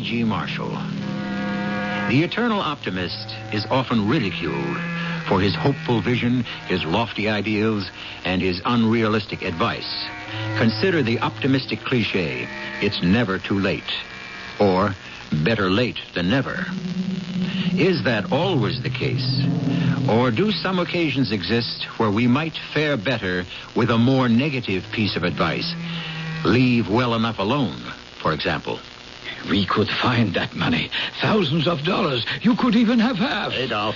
C.G. Marshall. The eternal optimist is often ridiculed for his hopeful vision, his lofty ideals, and his unrealistic advice. Consider the optimistic cliche, it's never too late, or better late than never. Is that always the case? Or do some occasions exist where we might fare better with a more negative piece of advice? Leave well enough alone, for example. We could find that money. Thousands of dollars. You could even have half. Adolf,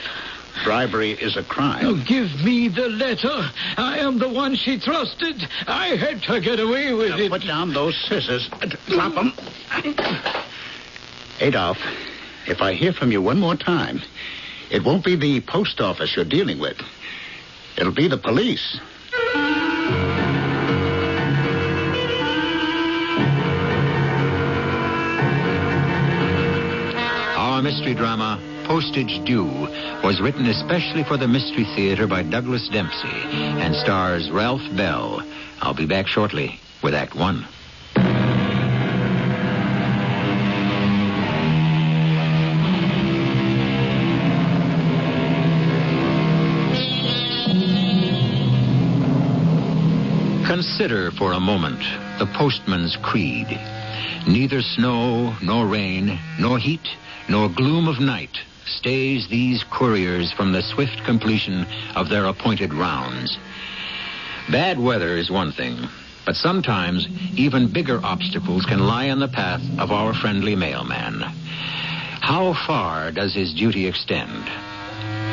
bribery is a crime. Oh, give me the letter. I am the one she trusted. I had to get away with it. Put down those scissors. Drop them. Adolf, if I hear from you one more time, it won't be the post office you're dealing with. It'll be the police. Our mystery drama, Postage Due, was written especially for the Mystery Theater by Douglas Dempsey and stars Ralph Bell. I'll be back shortly with Act One. Consider for a moment the postman's creed. Neither snow, nor rain, nor heat, nor gloom of night stays these couriers from the swift completion of their appointed rounds. Bad weather is one thing, but sometimes even bigger obstacles can lie in the path of our friendly mailman. How far does his duty extend?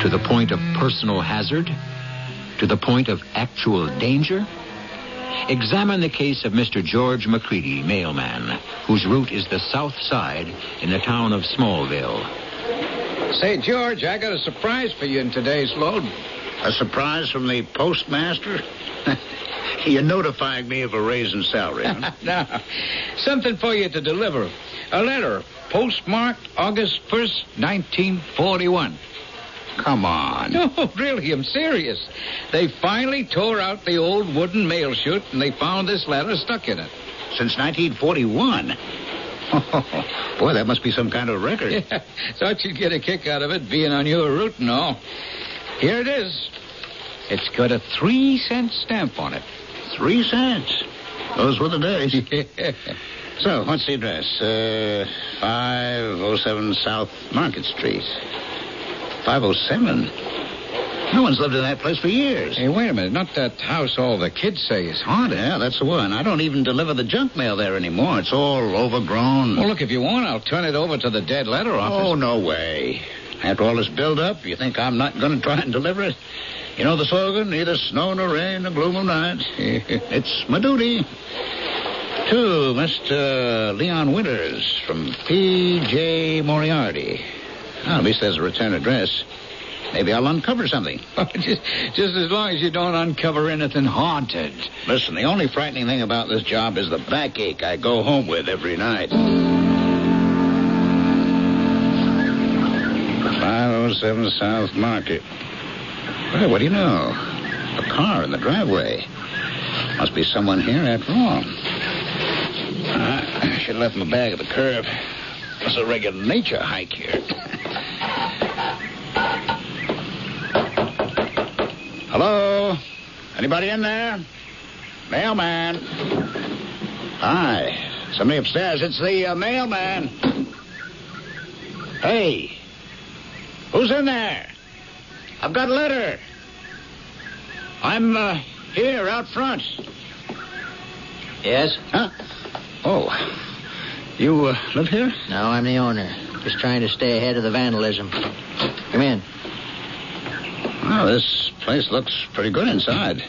To the point of personal hazard? To the point of actual danger? Examine the case of Mr. George McCready, mailman, whose route is the south side in the town of Smallville. Say, George, I got a surprise for you in today's load. A surprise from the postmaster? You're notifying me of a raise in salary, huh? No, something for you to deliver. A letter, postmarked August 1st, 1941. Come on. No, really, I'm serious. They finally tore out the old wooden mail chute, and they found this letter stuck in it. Since 1941? Boy, that must be some kind of record. Yeah, thought you'd get a kick out of it, being on your route and all. Here it is. It's got a 3-cent stamp on it. 3 cents? Those were the days. So, what's the address? 507 South Market Street. 507? No one's lived in that place for years. Hey, wait a minute. Not that house all the kids say is haunted. Yeah, that's the one. I don't even deliver the junk mail there anymore. It's all overgrown. Well, look, if you want, I'll turn it over to the dead letter office. Oh, no way. After all this build-up, you think I'm not going to try and deliver it? You know the slogan, neither snow nor rain nor gloom of night. It's my duty. To Mr. Leon Winters from P.J. Moriarty. Well, at least there's a return address. Maybe I'll uncover something. just as long as you don't uncover anything haunted. Listen, the only frightening thing about this job is the backache I go home with every night. 507 South Market. Well, what do you know? A car in the driveway. Must be someone here after all. I should have left my bag at the curb. It's a regular nature hike here. Hello? Anybody in there? Mailman. Hi. Somebody upstairs. It's the mailman. Hey. Who's in there? I've got a letter. I'm here out front. Yes? Huh? Oh. You live here? No, I'm the owner. Just trying to stay ahead of the vandalism. Come in. Well, this place looks pretty good inside.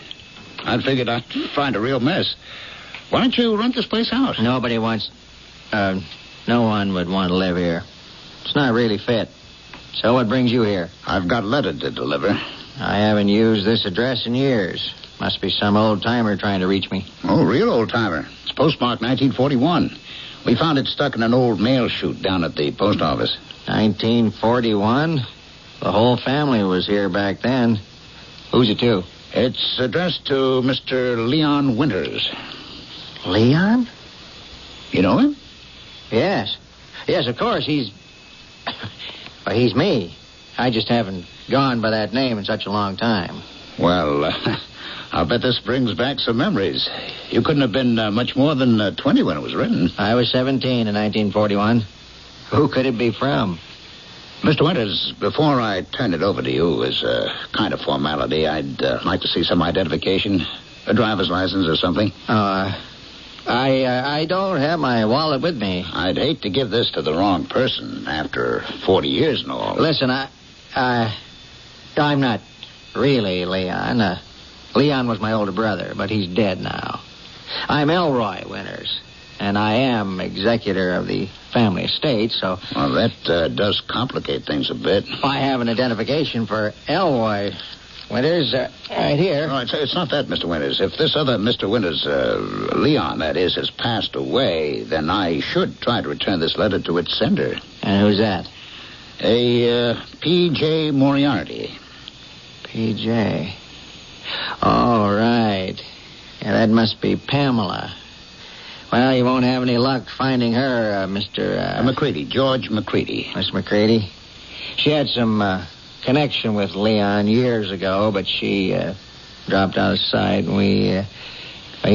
I'd figured I'd find a real mess. Why don't you rent this place out? Nobody wants... no one would want to live here. It's not really fit. So what brings you here? I've got a letter to deliver. I haven't used this address in years. Must be some old-timer trying to reach me. Oh, real old-timer. It's postmarked 1941. We found it stuck in an old mail chute down at the post office. 1941? The whole family was here back then. Who's it to? It's addressed to Mr. Leon Winters. Leon? You know him? Yes. Yes, of course, he's me. I just haven't gone by that name in such a long time. Well, I'll bet this brings back some memories. You couldn't have been much more than 20 when it was written. I was 17 in 1941. Who could it be from? Mr. Winters, before I turn it over to you as a kind of formality, I'd like to see some identification, a driver's license or something. I don't have my wallet with me. I'd hate to give this to the wrong person after 40 years and all. Listen, I'm not really Leon. Leon was my older brother, but he's dead now. I'm Elroy Winters, and I am executor of the family estate, so... Well, that does complicate things a bit. I have an identification for Elroy Winters right here. No, it's not that, Mr. Winters. If this other Mr. Winters, Leon, that is, has passed away, then I should try to return this letter to its sender. And who's that? A P.J. Moriarty. P.J. All right. Yeah, that must be Pamela. Well, you won't have any luck finding her, Mr. McCready, George McCready. Miss McCready. She had some connection with Leon years ago, but she dropped out of sight, and we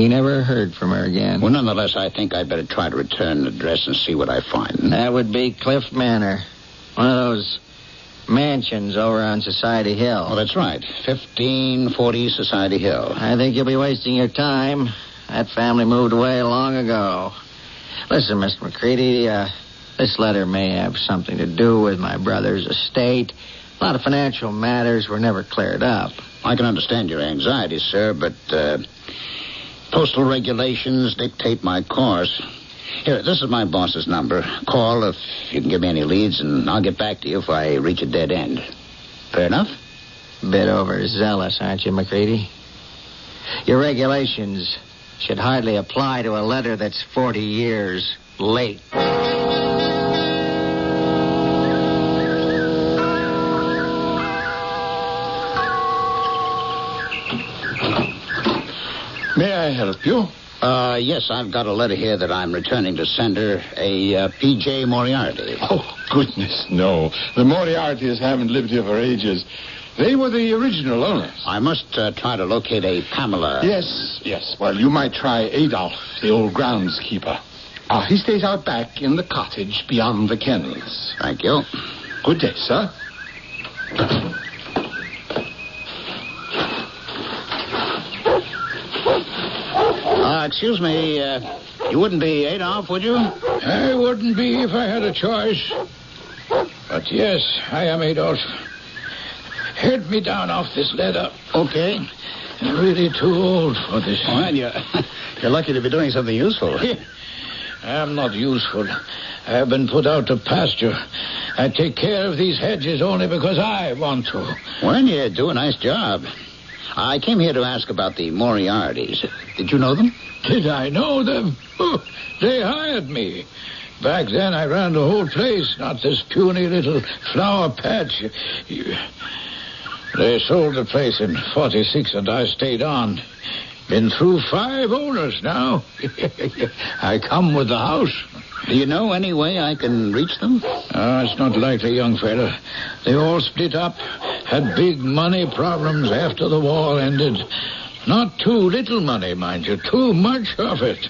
never heard from her again. Well, nonetheless, I think I'd better try to return the address and see what I find. That would be Cliff Manor. One of those mansions over on Society Hill. Oh, that's right. 1540 Society Hill. I think you'll be wasting your time. That family moved away long ago. Listen, Mr. McCready, this letter may have something to do with my brother's estate. A lot of financial matters were never cleared up. I can understand your anxiety, sir, but postal regulations dictate my course. Here, this is my boss's number. Call if you can give me any leads, and I'll get back to you if I reach a dead end. Fair enough? Bit overzealous, aren't you, McCready? Your regulations should hardly apply to a letter that's 40 years late. May I help you? Yes, I've got a letter here that I'm returning to sender, a P.J. Moriarty. Oh, goodness, no. The Moriartys haven't lived here for ages. They were the original owners. I must try to locate a Pamela. Yes. Well, you might try Adolf, the old groundskeeper. He stays out back in the cottage beyond the kennels. Thank you. Good day, sir. Excuse me, you wouldn't be Adolf, would you? I wouldn't be if I had a choice. But yes, I am Adolf. Head me down off this ladder. Okay. I'm really too old for this. Well, you're lucky to be doing something useful. I'm not useful. I have been put out to pasture. I take care of these hedges only because I want to. Well, you do a nice job. I came here to ask about the Moriartys. Did you know them? Did I know them? They hired me. Back then, I ran the whole place, not this puny little flower patch. They sold the place in 46, and I stayed on. Been through 5 owners now. I come with the house. Do you know any way I can reach them? It's not likely, young fella. They all split up, had big money problems after the war ended. Not too little money, mind you, too much of it.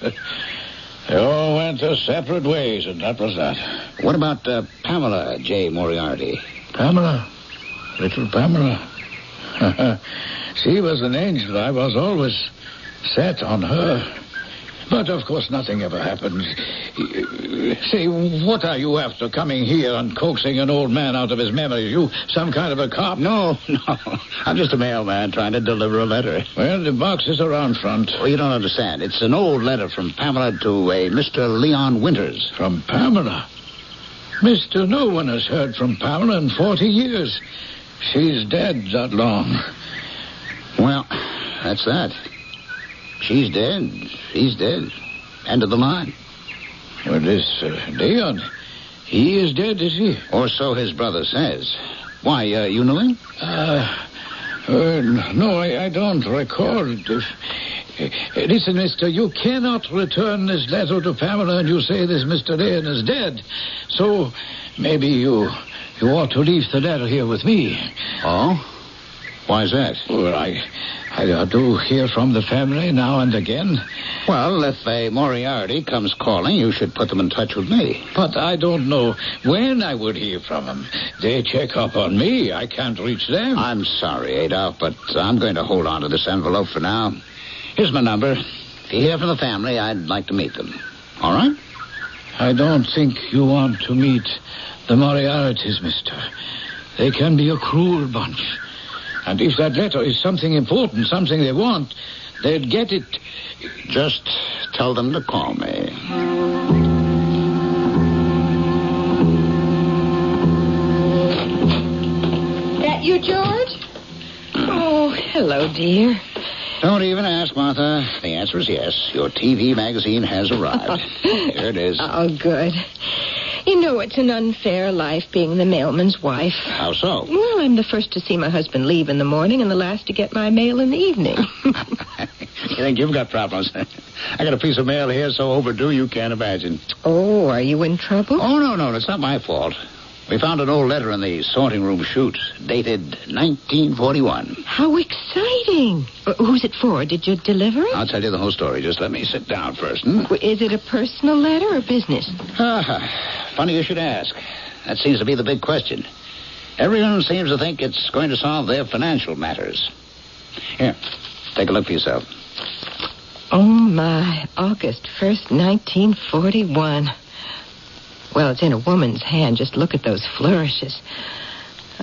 They all went their separate ways, and that was that. What about Pamela J. Moriarty? Pamela? Little Pamela? She was an angel. I was always set on her. But, of course, nothing ever happened. Say, what are you after coming here and coaxing an old man out of his memories? You some kind of a cop? No. I'm just a mailman trying to deliver a letter. Well, the box is around front. Well, you don't understand. It's an old letter from Pamela to a Mr. Leon Winters. From Pamela? Mister, no one has heard from Pamela in 40 years. She's dead that long. Well, that's that. She's dead. He's dead. End of the line. Well, this Leon, he is dead, is he? Or so his brother says. Why, you knew him? No, I don't recall. Listen, mister, you cannot return this letter to Pamela and you say this Mr. Lane is dead. So maybe you ought to leave the letter here with me. Oh? Why is that? Well, I do hear from the family now and again. Well, if a Moriarty comes calling, you should put them in touch with me. But I don't know when I would hear from them. They check up on me. I can't reach them. I'm sorry, Adolf, but I'm going to hold on to this envelope for now. Here's my number. If you hear from the family, I'd like to meet them. All right? I don't think you want to meet the Moriartys, mister. They can be a cruel bunch. And if that letter is something important, something they want, they'd get it. Just tell them to call me. That you, George? Oh, hello, dear. Don't even ask, Martha. The answer is yes. Your TV magazine has arrived. Here it is. Oh, good. You know, it's an unfair life being the mailman's wife. How so? Well, I'm the first to see my husband leave in the morning and the last to get my mail in the evening. You think you've got problems? I got a piece of mail here so overdue you can't imagine. Oh, are you in trouble? Oh, no, it's not my fault. We found an old letter in the sorting room chute, dated 1941. How exciting. Who's it for? Did you deliver it? I'll tell you the whole story. Just let me sit down first. Is it a personal letter or business? Funny you should ask. That seems to be the big question. Everyone seems to think it's going to solve their financial matters. Here, take a look for yourself. Oh, my. August 1st, 1941. Well, it's in a woman's hand. Just look at those flourishes.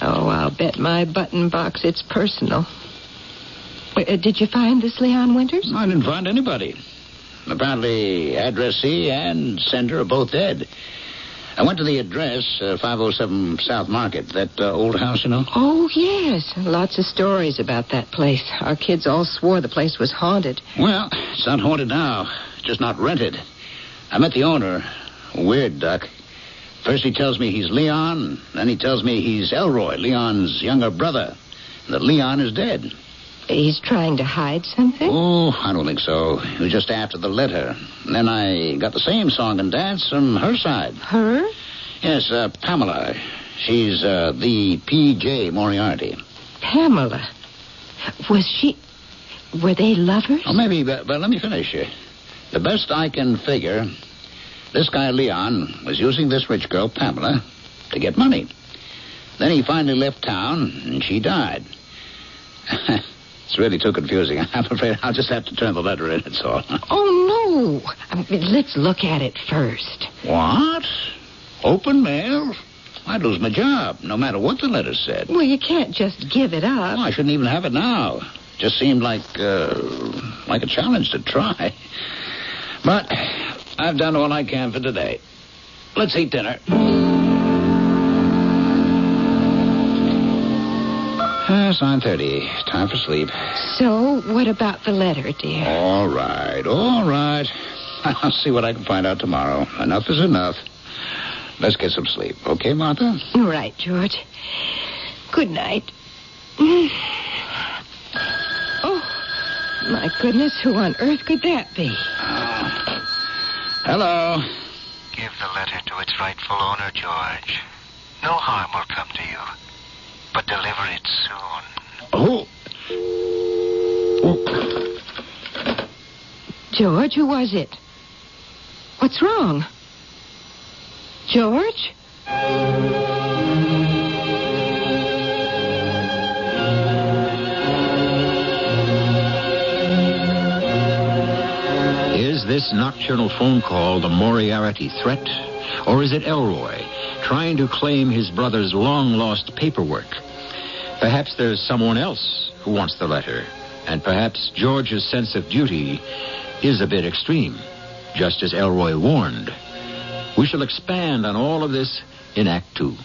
Oh, I'll bet my button box it's personal. Did you find this Leon Winters? I didn't find anybody. Apparently, addressee and sender are both dead. I went to the address, 507 South Market, that old house, you know? Oh, yes. Lots of stories about that place. Our kids all swore the place was haunted. Well, it's not haunted now, just not rented. I met the owner. Weird duck. First he tells me he's Leon, then he tells me he's Elroy, Leon's younger brother, and that Leon is dead. He's trying to hide something? Oh, I don't think so. He was just after the letter. And then I got the same song and dance from her side. Her? Yes, Pamela. She's the P.J. Moriarty. Pamela? Were they lovers? Oh, maybe, but let me finish. The best I can figure, this guy Leon was using this rich girl, Pamela, to get money. Then he finally left town, and she died. It's really too confusing. I'm afraid I'll just have to turn the letter in, that's all. Oh, no. Let's look at it first. What? Open mail? I'd lose my job, no matter what the letter said. Well, you can't just give it up. Oh, I shouldn't even have it now. Just seemed like a challenge to try. But I've done all I can for today. Let's eat dinner. It's 9:30. Time for sleep. So, what about the letter, dear? All right. I'll see what I can find out tomorrow. Enough is enough. Let's get some sleep. Okay, Martha? Right, George. Good night. Oh, my goodness, who on earth could that be? Hello. Give the letter to its rightful owner, George. No harm will come to you. But deliver it soon. Oh. George, who was it? What's wrong? George? Is this nocturnal phone call the Moriarty threat? Or is it Elroy trying to claim his brother's long-lost paperwork? Perhaps there's someone else who wants the letter. And perhaps George's sense of duty is a bit extreme, just as Elroy warned. We shall expand on all of this in Act 2.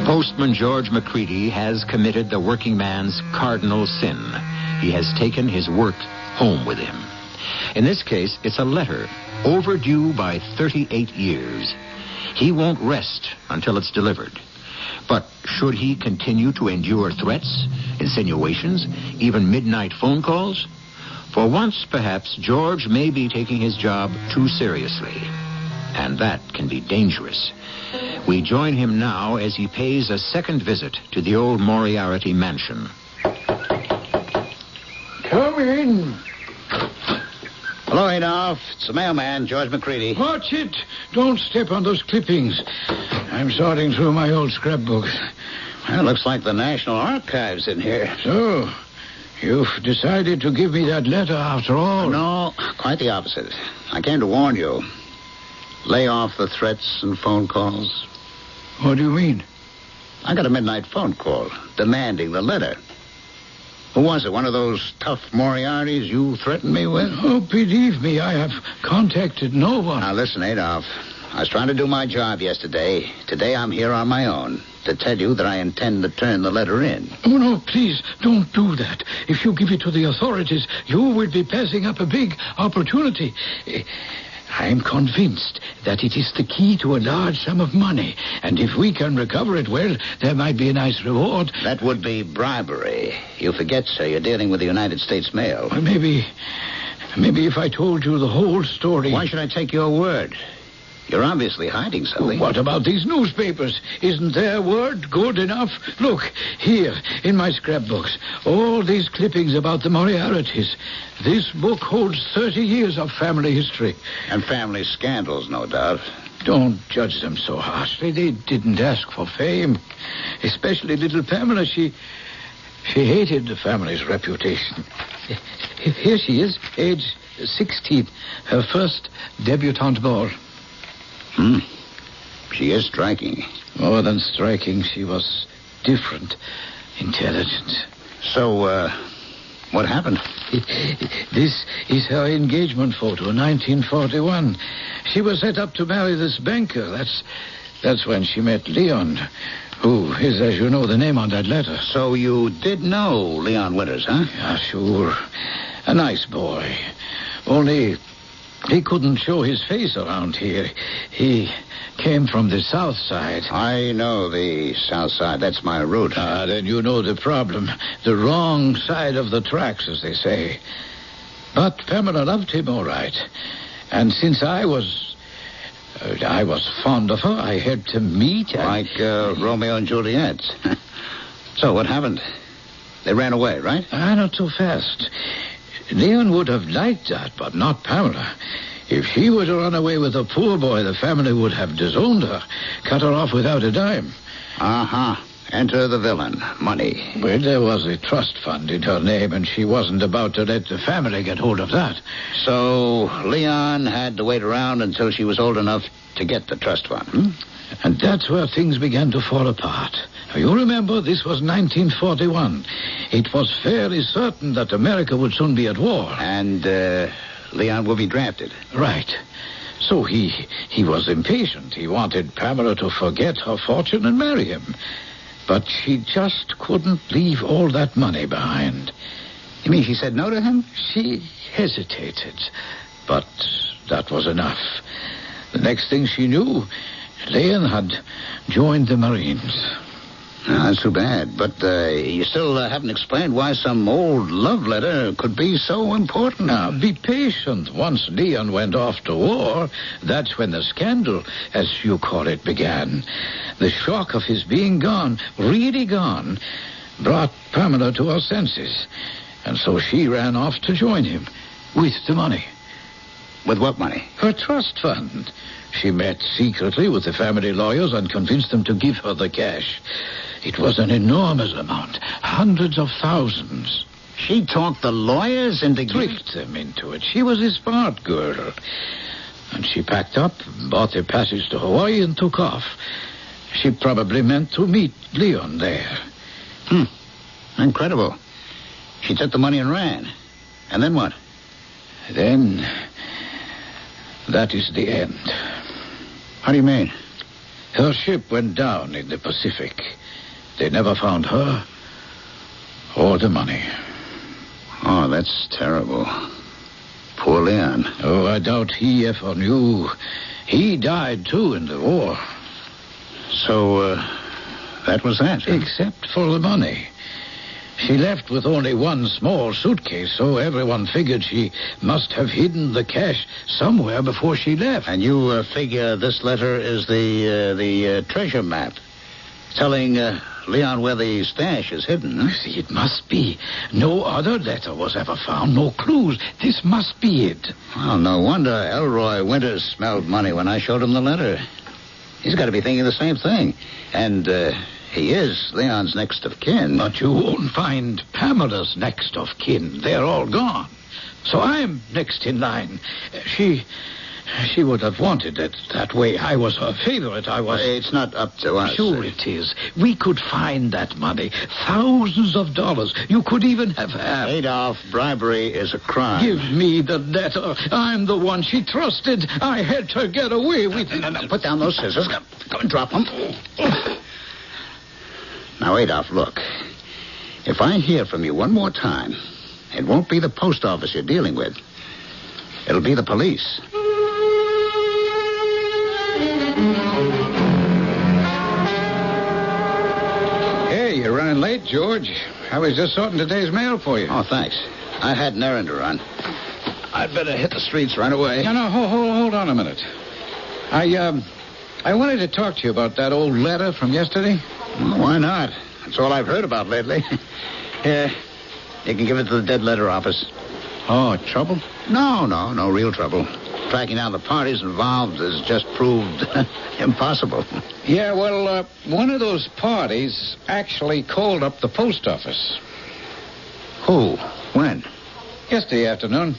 Postman George McCready has committed the working man's cardinal sin. He has taken his work home with him. In this case, it's a letter overdue by 38 years. He won't rest until it's delivered. But should he continue to endure threats, insinuations, even midnight phone calls? For once, perhaps, George may be taking his job too seriously. And that can be dangerous. We join him now as he pays a second visit to the old Moriarty mansion. Come in. Hello, Adolph. It's the mailman, George McCready. Watch it. Don't step on those clippings. I'm sorting through my old scrapbooks. Well, it looks like the National Archives in here. So, you've decided to give me that letter after all? No, quite the opposite. I came to warn you. Lay off the threats and phone calls. What do you mean? I got a midnight phone call demanding the letter. Who was it? One of those tough Moriartys you threatened me with? Oh, believe me, I have contacted no one. Now, listen, Adolph. I was trying to do my job yesterday. Today I'm here on my own to tell you that I intend to turn the letter in. Oh, no, please, don't do that. If you give it to the authorities, you will be passing up a big opportunity. I'm convinced that it is the key to a large sum of money. And if we can recover it, well, there might be a nice reward. That would be bribery. You forget, sir, you're dealing with the United States Mail. Well, maybe if I told you the whole story... Why should I take your word? You're obviously hiding something. What about these newspapers? Isn't their word good enough? Look, here, in my scrapbooks, all these clippings about the Moriartys. This book holds 30 years of family history. And family scandals, no doubt. Don't judge them so harshly. They didn't ask for fame. Especially little Pamela. She hated the family's reputation. Here she is, age 16, her first debutante ball. She is striking. More than striking, she was different, intelligent. So, what happened? This is her engagement photo, 1941. She was set up to marry this banker. That's when she met Leon, who is, as you know, the name on that letter. So you did know Leon Winters, huh? Yeah, sure. A nice boy. Only... he couldn't show his face around here. He came from the south side. I know the south side. That's my route. Then you know the problem. The wrong side of the tracks, as they say. But Pamela loved him all right. And since I was fond of her, I had to meet... Like Romeo and Juliet. So what happened? They ran away, right? Not so fast. Leon would have liked that, but not Pamela. If she were to run away with a poor boy, the family would have disowned her, cut her off without a dime. Uh-huh. Enter the villain. Money. Well, there was a trust fund in her name, and she wasn't about to let the family get hold of that. So Leon had to wait around until she was old enough to get the trust fund, And that's where things began to fall apart. You remember, this was 1941. It was fairly certain that America would soon be at war. And Leon will be drafted. Right. So he was impatient. He wanted Pamela to forget her fortune and marry him. But she just couldn't leave all that money behind. You mean she said no to him? She hesitated. But that was enough. The next thing she knew, Leon had joined the Marines. That's too bad. But you still haven't explained why some old love letter could be so important. Now, be patient. Once Leon went off to war, that's when the scandal, as you call it, began. The shock of his being gone, really gone, brought Pamela to her senses. And so she ran off to join him with the money. With what money? Her trust fund. She met secretly with the family lawyers and convinced them to give her the cash. It was an enormous amount, hundreds of thousands. She talked the lawyers into... Tricked them into it. She was a smart girl. And she packed up, bought a passage to Hawaii and took off. She probably meant to meet Leon there. Incredible. She took the money and ran. And then what? Then... that is the end. How do you mean? Her ship went down in the Pacific. They never found her or the money. Oh, that's terrible. Poor Leon. Oh, I doubt he ever knew. He died, too, in the war. So, that was that? Except for the money. She left with only one small suitcase, so everyone figured she must have hidden the cash somewhere before she left. And you figure this letter is the treasure map, telling Leon where the stash is hidden, huh? See, it must be. No other letter was ever found, no clues. This must be it. Well, no wonder Elroy Winters smelled money when I showed him the letter. He's got to be thinking the same thing. And he is Leon's next of kin. But you won't find Pamela's next of kin. They're all gone. So I'm next in line. She would have wanted it that way. I was her favorite. It's not up to us. Sure it is. We could find that money. Thousands of dollars. You could even have half. Adolf, bribery is a crime. Give me the letter. I'm the one she trusted. I had to get away with it. No, put down those scissors. Come and drop them. Now, Adolf, look. If I hear from you one more time, it won't be the post office you're dealing with. It'll be the police. Hey, you're running late, George. I was just sorting today's mail for you. Oh, thanks. I had an errand to run. I'd better hit the streets right away. No, hold on a minute. I wanted to talk to you about that old letter from yesterday. Well, why not? That's all I've heard about lately. Here, you can give it to the dead letter office. Oh, trouble? No real trouble. Tracking down the parties involved has just proved impossible. Yeah, well, one of those parties actually called up the post office. Who? When? Yesterday afternoon.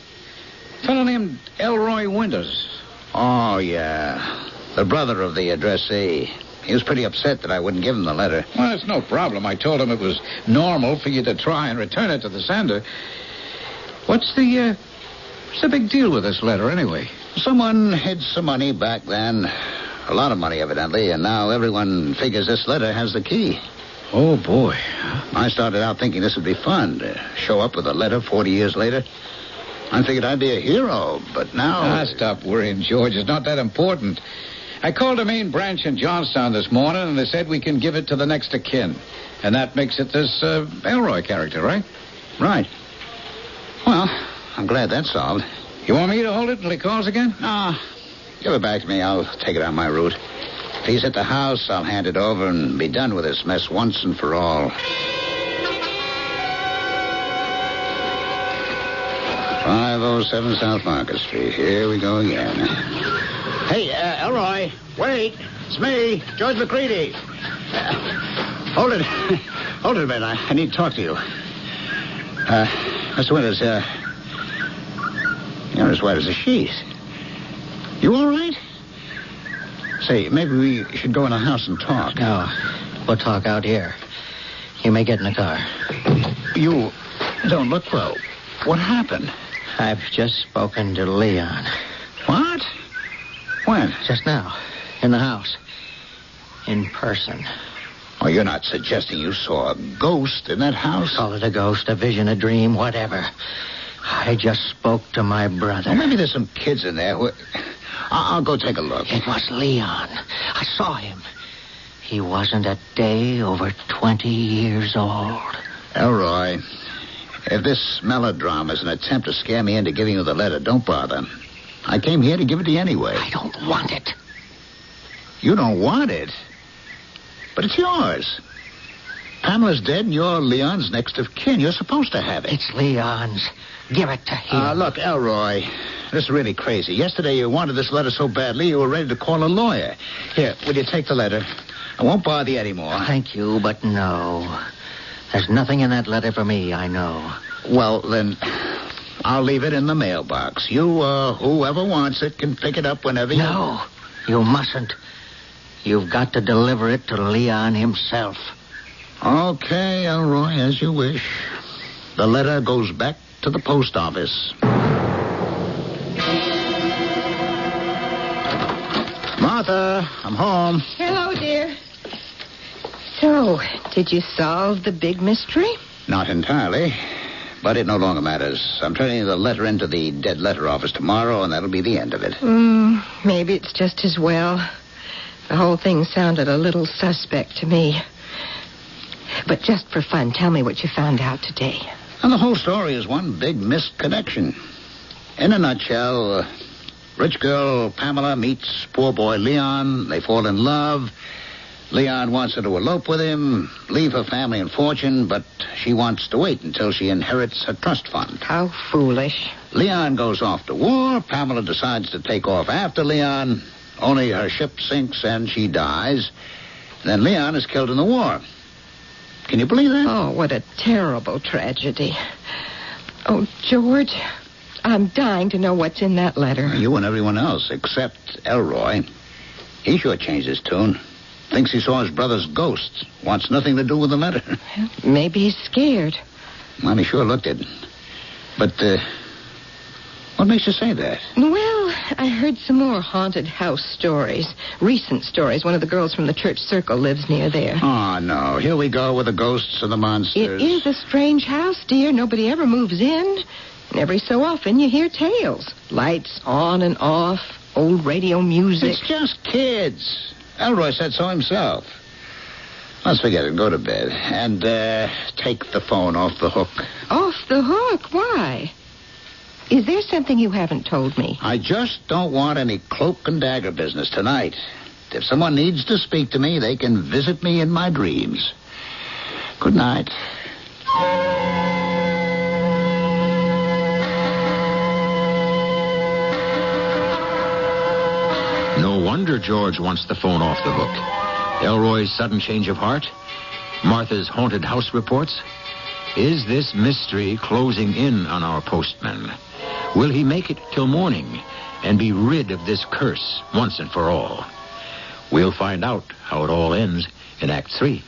A fellow named Elroy Winters. Oh, yeah. The brother of the addressee. He was pretty upset that I wouldn't give him the letter. Well, it's no problem. I told him it was normal for you to try and return it to the sender. What's the big deal with this letter, anyway? Someone hid some money back then. A lot of money, evidently, and now everyone figures this letter has the key. Oh, boy. I started out thinking this would be fun, to show up with a letter 40 years later. I figured I'd be a hero, but now... Stop worrying, George. It's not that important. I called the main branch in Johnstown this morning, and they said we can give it to the next of kin. And that makes it this Elroy character, right? Right. Well, I'm glad that's solved. You want me to hold it until he calls again? Give it back to me. I'll take it on my route. If he's at the house, I'll hand it over and be done with this mess once and for all. 507 South Market Street. Here we go again. Hey, Elroy, wait. It's me, George McCready. Hold it. Hold it a minute. I need to talk to you. Mr. Winters, you're as white as a sheet. You all right? Say, maybe we should go in the house and talk. No, we'll talk out here. You may get in the car. You don't look well. What happened? I've just spoken to Leon. What? When? Just now. In the house. In person. Oh, you're not suggesting you saw a ghost in that house? Call it a ghost, a vision, a dream, whatever. I just spoke to my brother. Well, maybe there's some kids in there who... I'll go take a look. It was Leon. I saw him. He wasn't a day over 20 years old. Elroy, if this melodrama is an attempt to scare me into giving you the letter, don't bother. I came here to give it to you anyway. I don't want it. You don't want it? But it's yours. Pamela's dead and you're Leon's next of kin. You're supposed to have it. It's Leon's. Give it to him. Look, Elroy, this is really crazy. Yesterday you wanted this letter so badly you were ready to call a lawyer. Here, will you take the letter? I won't bother you anymore. Thank you, but no. There's nothing in that letter for me, I know. Well, then, I'll leave it in the mailbox. You, whoever wants it, can pick it up whenever you... No, you mustn't. You've got to deliver it to Leon himself. Okay, Elroy, as you wish. The letter goes back to the post office. Martha, I'm home. Hello, dear. So, did you solve the big mystery? Not entirely, But it no longer matters. I'm turning the letter into the dead letter office tomorrow, and that'll be the end of it. Maybe it's just as well. The whole thing sounded a little suspect to me. But just for fun, tell me what you found out today. And the whole story is one big misconnection. In a nutshell, rich girl Pamela meets poor boy Leon. They fall in love. Leon wants her to elope with him, leave her family and fortune, but she wants to wait until she inherits her trust fund. How foolish. Leon goes off to war. Pamela decides to take off after Leon. Only her ship sinks and she dies. Then Leon is killed in the war. Can you believe that? Oh, what a terrible tragedy. Oh, George, I'm dying to know what's in that letter. You and everyone else, except Elroy. He sure changed his tune. Thinks he saw his brother's ghost. Wants nothing to do with the letter. Maybe he's scared. Well, he sure looked it. But, what makes you say that? Well, I heard some more haunted house stories. Recent stories. One of the girls from the church circle lives near there. Oh, no. Here we go with the ghosts and the monsters. It is a strange house, dear. Nobody ever moves in. And every so often you hear tales. Lights on and off. Old radio music. It's just kids. Elroy said so himself. Let's forget it. Go to bed. And, take the phone off the hook. Off the hook? Why? Is there something you haven't told me? I just don't want any cloak and dagger business tonight. If someone needs to speak to me, they can visit me in my dreams. Good night. No wonder George wants the phone off the hook. Elroy's sudden change of heart? Martha's haunted house reports? Is this mystery closing in on our postman? Will he make it till morning and be rid of this curse once and for all? We'll find out how it all ends in Act 3.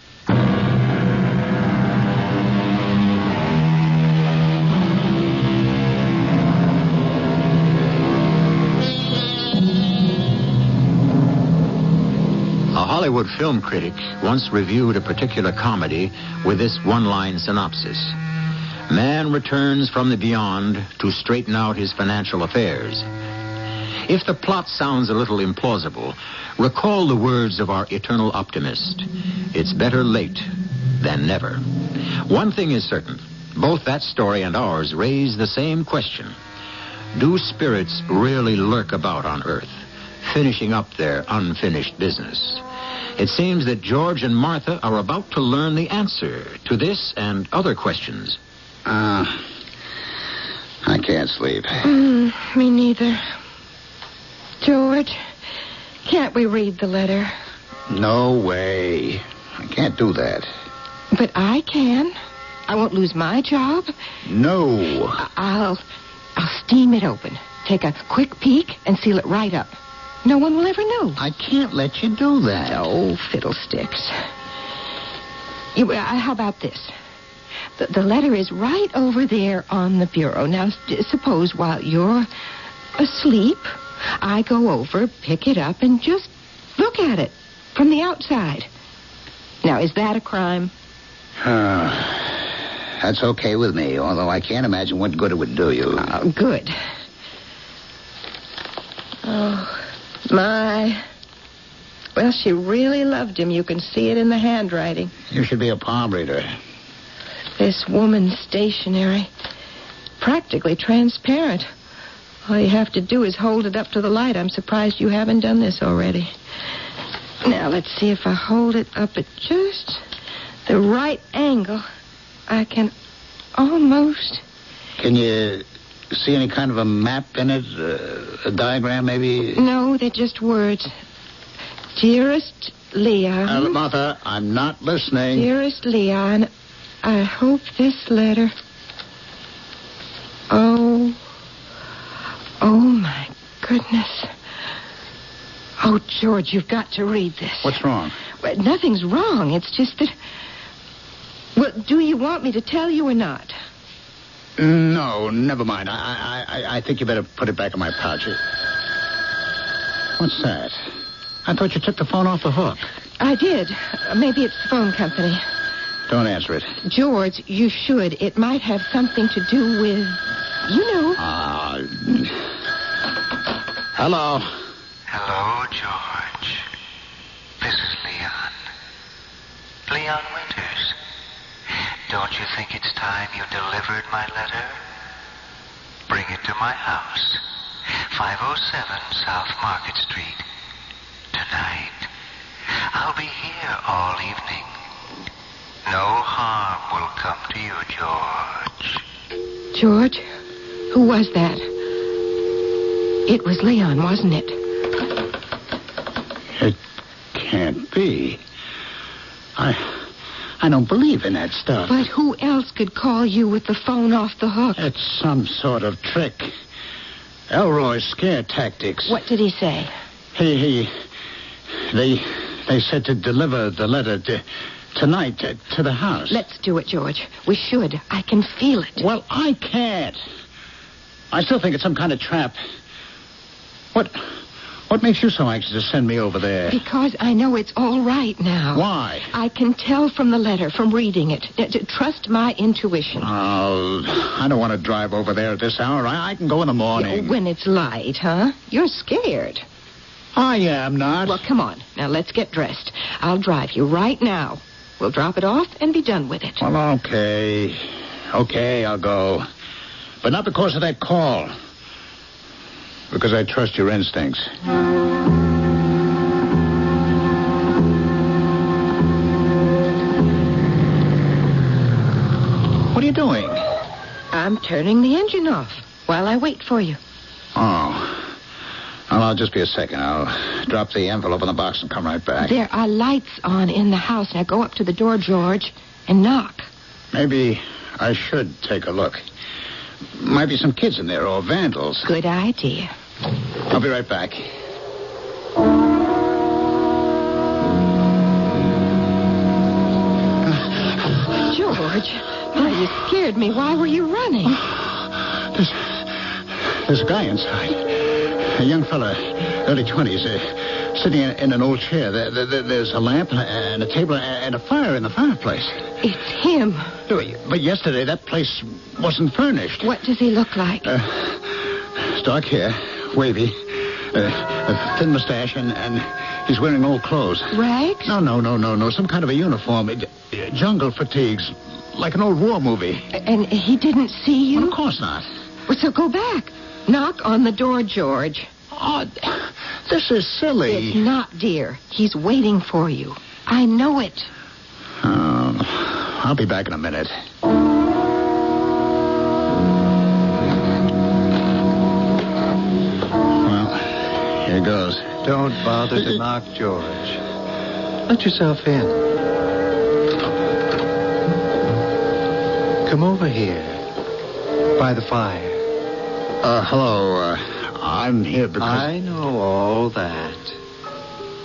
A Hollywood film critic once reviewed a particular comedy with this one-line synopsis. Man returns from the beyond to straighten out his financial affairs. If the plot sounds a little implausible, recall the words of our eternal optimist. It's better late than never. One thing is certain. Both that story and ours raise the same question. Do spirits really lurk about on Earth, finishing up their unfinished business? It seems that George and Martha are about to learn the answer to this and other questions. I can't sleep. Me neither. George, can't we read the letter? No way. I can't do that. But I can. I won't lose my job. No. I'll steam it open. Take a quick peek and seal it right up. No one will ever know. I can't let you do that. Oh, fiddlesticks. How about this? The letter is right over there on the bureau. Now, suppose while you're asleep, I go over, pick it up, and just look at it from the outside. Now, is that a crime? That's okay with me, although I can't imagine what good it would do you. Oh, good. Oh, my. Well, she really loved him. You can see it in the handwriting. You should be a palm reader. This woman's stationery. Practically transparent. All you have to do is hold it up to the light. I'm surprised you haven't done this already. Now, let's see if I hold it up at just the right angle. I can almost... Can you see any kind of a map in it? A diagram, maybe? No, they're just words. Dearest Leon... Martha, I'm not listening. Dearest Leon, I hope this letter... Oh, my goodness. Oh, George, you've got to read this. What's wrong? Well, nothing's wrong. It's just that... Well, do you want me to tell you or not? No, never mind. I think you better put it back in my pouch. What's that? I thought you took the phone off the hook. I did. Maybe it's the phone company. Don't answer it. George, you should. It might have something to do with, you know. Hello. Hello, George. This is Leon. Leon Winters. Don't you think it's time you delivered my letter? Bring it to my house. 507 South Market Street. Tonight. I'll be here all evening. No harm will come to you, George. George? Who was that? It was Leon, wasn't it? It can't be. I don't believe in that stuff. But who else could call you with the phone off the hook? It's some sort of trick. Elroy's scare tactics. What did he say? They said to deliver the letter tonight to the house. Let's do it, George. We should. I can feel it. Well, I can't. I still think it's some kind of trap. What makes you so anxious to send me over there? Because I know it's all right now. Why? I can tell from the letter, from reading it. Trust my intuition. Oh, I don't want to drive over there at this hour. I can go in the morning. When it's light, huh? You're scared. I am not. Well, come on. Now, let's get dressed. I'll drive you right now. We'll drop it off and be done with it. Well, okay. Okay, I'll go. But not because of that call. Because I trust your instincts. What are you doing? I'm turning the engine off while I wait for you. Oh. Well, I'll just be a second. I'll drop the envelope in the box and come right back. There are lights on in the house. Now go up to the door, George, and knock. Maybe I should take a look. Might be some kids in there or vandals. Good idea. I'll be right back. George, you scared me. Why were you running? There's a guy inside. A young fella, early 20s, sitting in an old chair. There's a lamp and a table and a fire in the fireplace. It's him. But yesterday, that place wasn't furnished. What does he look like? Dark hair, wavy, a thin mustache, and he's wearing old clothes. Rags? No. Some kind of a uniform. Jungle fatigues, like an old war movie. And he didn't see you? Well, of course not. Well, so go back. Knock on the door, George. Oh, this is silly. It's not, dear. He's waiting for you. I know it. I'll be back in a minute. Well, here goes. Don't bother to knock, George. Let yourself in. Come over here. By the fire. Hello. I'm here because... I know all that.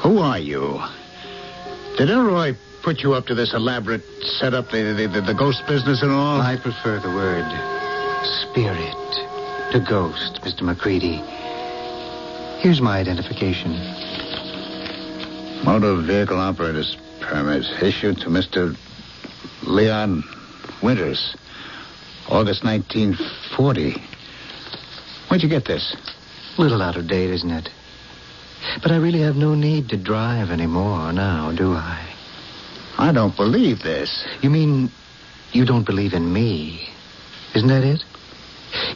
Who are you? Did Elroy put you up to this elaborate setup, the ghost business and all? I prefer the word spirit to ghost, Mr. McCready. Here's my identification. Motor vehicle operator's permit issued to Mr. Leon Winters, August 1940. Where'd you get this? A little out of date, isn't it? But I really have no need to drive anymore now, do I? I don't believe this. You mean you don't believe in me? Isn't that it?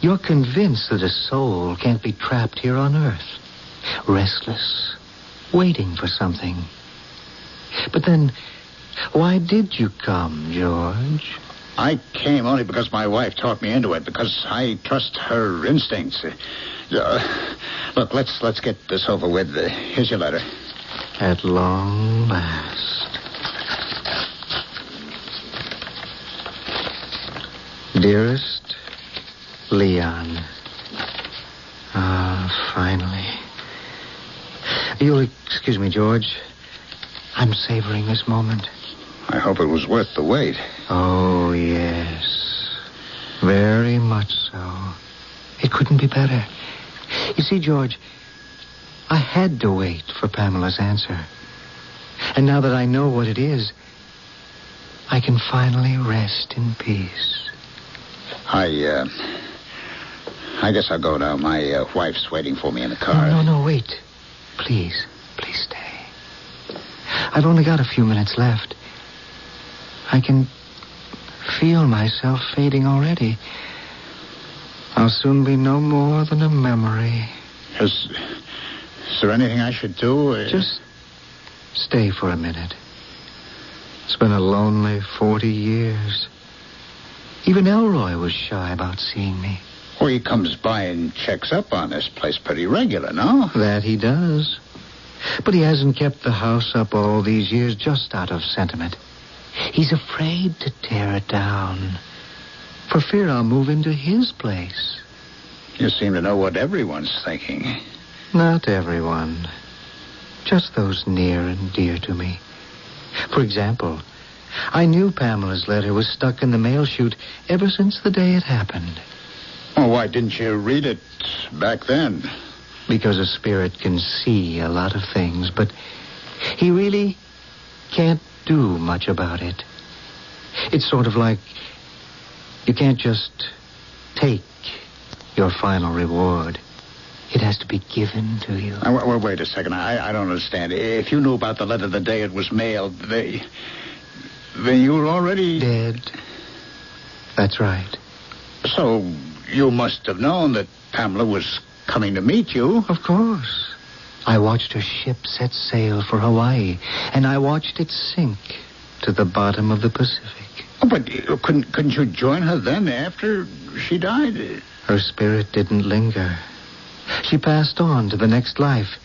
You're convinced that a soul can't be trapped here on Earth, restless, waiting for something. But then, why did you come, George? I came only because my wife talked me into it, because I trust her instincts. Look, let's get this over with. Here's your letter. At long last. Dearest Leon. Finally. You'll excuse me, George. I'm savoring this moment. I hope it was worth the wait. Oh, yes. Very much so. It couldn't be better. You see, George, I had to wait for Pamela's answer. And now that I know what it is, I can finally rest in peace. I guess I'll go now. My wife's waiting for me in the car. No, wait. Please stay. I've only got a few minutes left. I can feel myself fading already. I'll soon be no more than a memory. Is there anything I should do? Just stay for a minute. It's been a lonely 40 years. Even Elroy was shy about seeing me. Well, he comes by and checks up on this place pretty regular, no? That he does. But he hasn't kept the house up all these years just out of sentiment. He's afraid to tear it down, for fear I'll move into his place. You seem to know what everyone's thinking. Not everyone. Just those near and dear to me. For example, I knew Pamela's letter was stuck in the mail chute ever since the day it happened. Well, why didn't you read it back then? Because a spirit can see a lot of things, but he really can't do much about it. It's sort of like you can't just take your final reward. It has to be given to you. Well, wait a second. I don't understand. If you knew about the letter the day it was mailed, then you were already... Dead. That's right. So you must have known that Pamela was coming to meet you. Of course. I watched her ship set sail for Hawaii, and I watched it sink to the bottom of the Pacific. Oh, but couldn't you join her then after she died? Her spirit didn't linger. She passed on to the next life.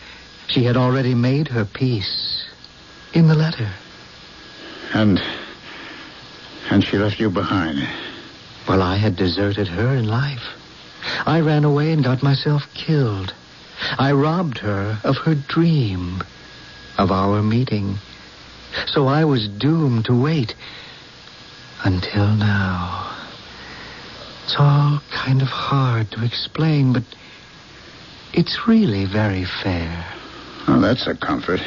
She had already made her peace in the letter. And she left you behind. Well, I had deserted her in life. I ran away and got myself killed. I robbed her of her dream, of our meeting. So I was doomed to wait until now. It's all kind of hard to explain, but it's really very fair. Oh, that's a comfort.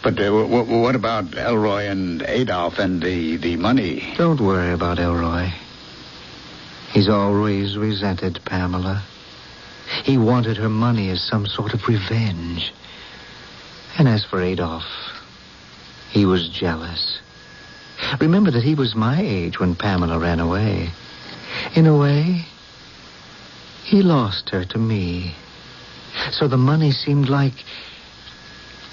But what about Elroy and Adolf and the money? Don't worry about Elroy. He's always resented Pamela. He wanted her money as some sort of revenge. And as for Adolf, he was jealous. Remember that he was my age when Pamela ran away. In a way, he lost her to me. So the money seemed like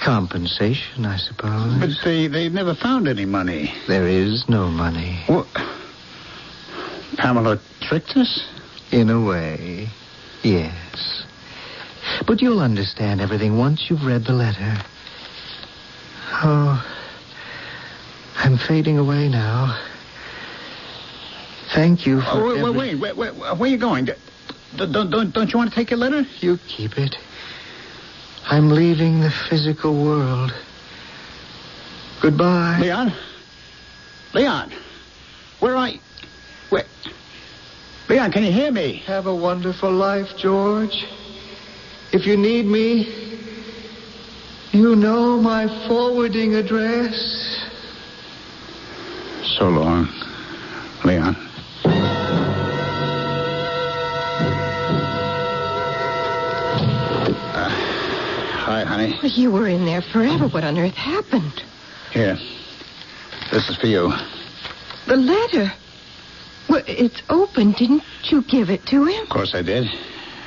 compensation, I suppose. But they never found any money. There is no money. Well, Pamela tricked us? In a way, yes. But you'll understand everything once you've read the letter. Oh, I'm fading away now. Thank you for... Wait, where are you going? Don't you want to take your letter? You keep it. I'm leaving the physical world. Goodbye. Leon, where are you? Where? Leon, can you hear me? Have a wonderful life, George. If you need me, you know my forwarding address. So long, Leon. Hi, honey. Well, you were in there forever. What on earth happened? Here. This is for you. The letter. Well, it's open. Didn't you give it to him? Of course I did.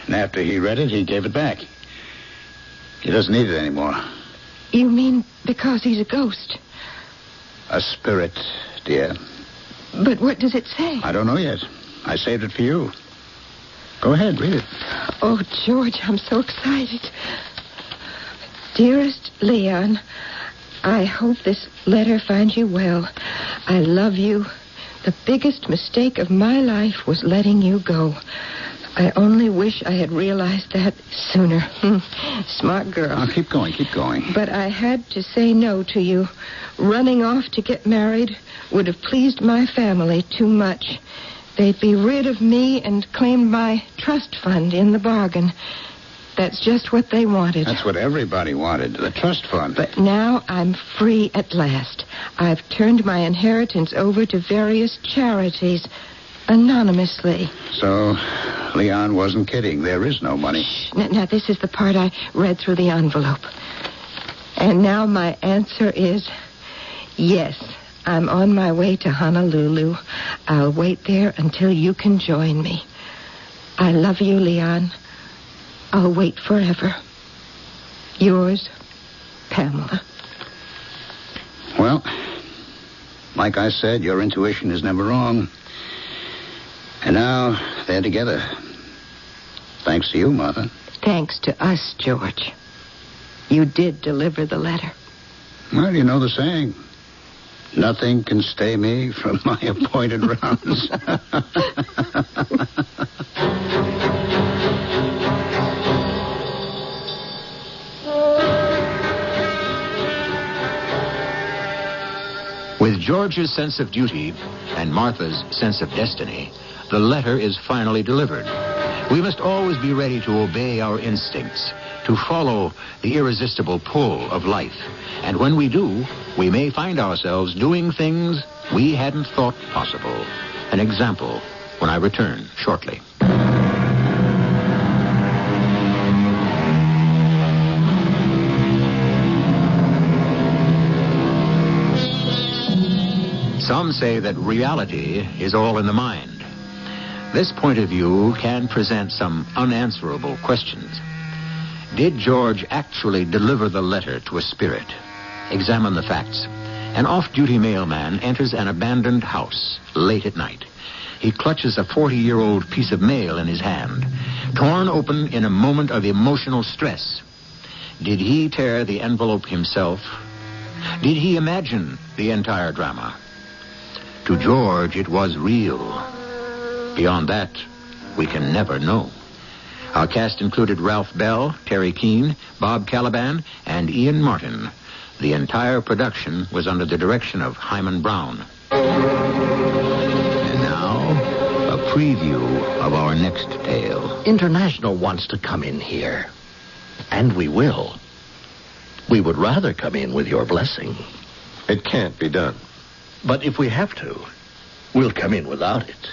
And after he read it, he gave it back. He doesn't need it anymore. You mean because he's a ghost? A spirit, dear. But what does it say? I don't know yet. I saved it for you. Go ahead, read it. Oh, George, I'm so excited. Dearest Leon, I hope this letter finds you well. I love you. The biggest mistake of my life was letting you go. I only wish I had realized that sooner. Smart girl. Now, keep going. But I had to say no to you. Running off to get married would have pleased my family too much. They'd be rid of me and claim my trust fund in the bargain. That's just what they wanted. That's what everybody wanted, the trust fund. But now I'm free at last. I've turned my inheritance over to various charities, anonymously. So, Leon wasn't kidding. There is no money. Shh. Now, this is the part I read through the envelope. And now my answer is yes. I'm on my way to Honolulu. I'll wait there until you can join me. I love you, Leon. I'll wait forever. Yours, Pamela. Well, like I said, your intuition is never wrong. And now they're together. Thanks to you, Martha. Thanks to us, George. You did deliver the letter. Well, you know the saying. Nothing can stay me from my appointed rounds. With George's sense of duty and Martha's sense of destiny, the letter is finally delivered. We must always be ready to obey our instincts, to follow the irresistible pull of life. And when we do, we may find ourselves doing things we hadn't thought possible. An example when I return shortly. Some say that reality is all in the mind. This point of view can present some unanswerable questions. Did George actually deliver the letter to a spirit? Examine the facts. An off-duty mailman enters an abandoned house late at night. He clutches a 40-year-old piece of mail in his hand, torn open in a moment of emotional stress. Did he tear the envelope himself? Did he imagine the entire drama? To George, it was real. Beyond that, we can never know. Our cast included Ralph Bell, Terry Keane, Bob Caliban, and Ian Martin. The entire production was under the direction of Himan Brown. And now, a preview of our next tale. International wants to come in here. And we will. We would rather come in with your blessing. It can't be done. But if we have to, we'll come in without it.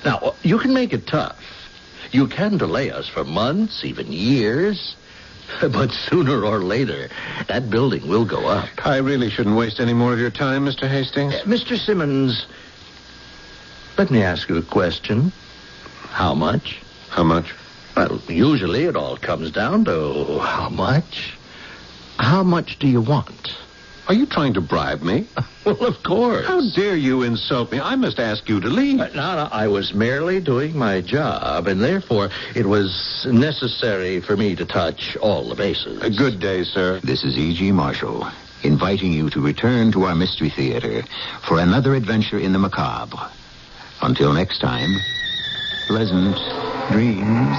Now, you can make it tough. You can delay us for months, even years. But sooner or later, that building will go up. I really shouldn't waste any more of your time, Mr. Hastings. Mr. Simmons, let me ask you a question. How much? How much? Well, usually it all comes down to how much. How much do you want? Are you trying to bribe me? Well, of course. How dare you insult me? I must ask you to leave. No, I was merely doing my job, and therefore it was necessary for me to touch all the bases. A good day, sir. This is E.G. Marshall, inviting you to return to our Mystery Theater for another adventure in the macabre. Until next time, pleasant dreams.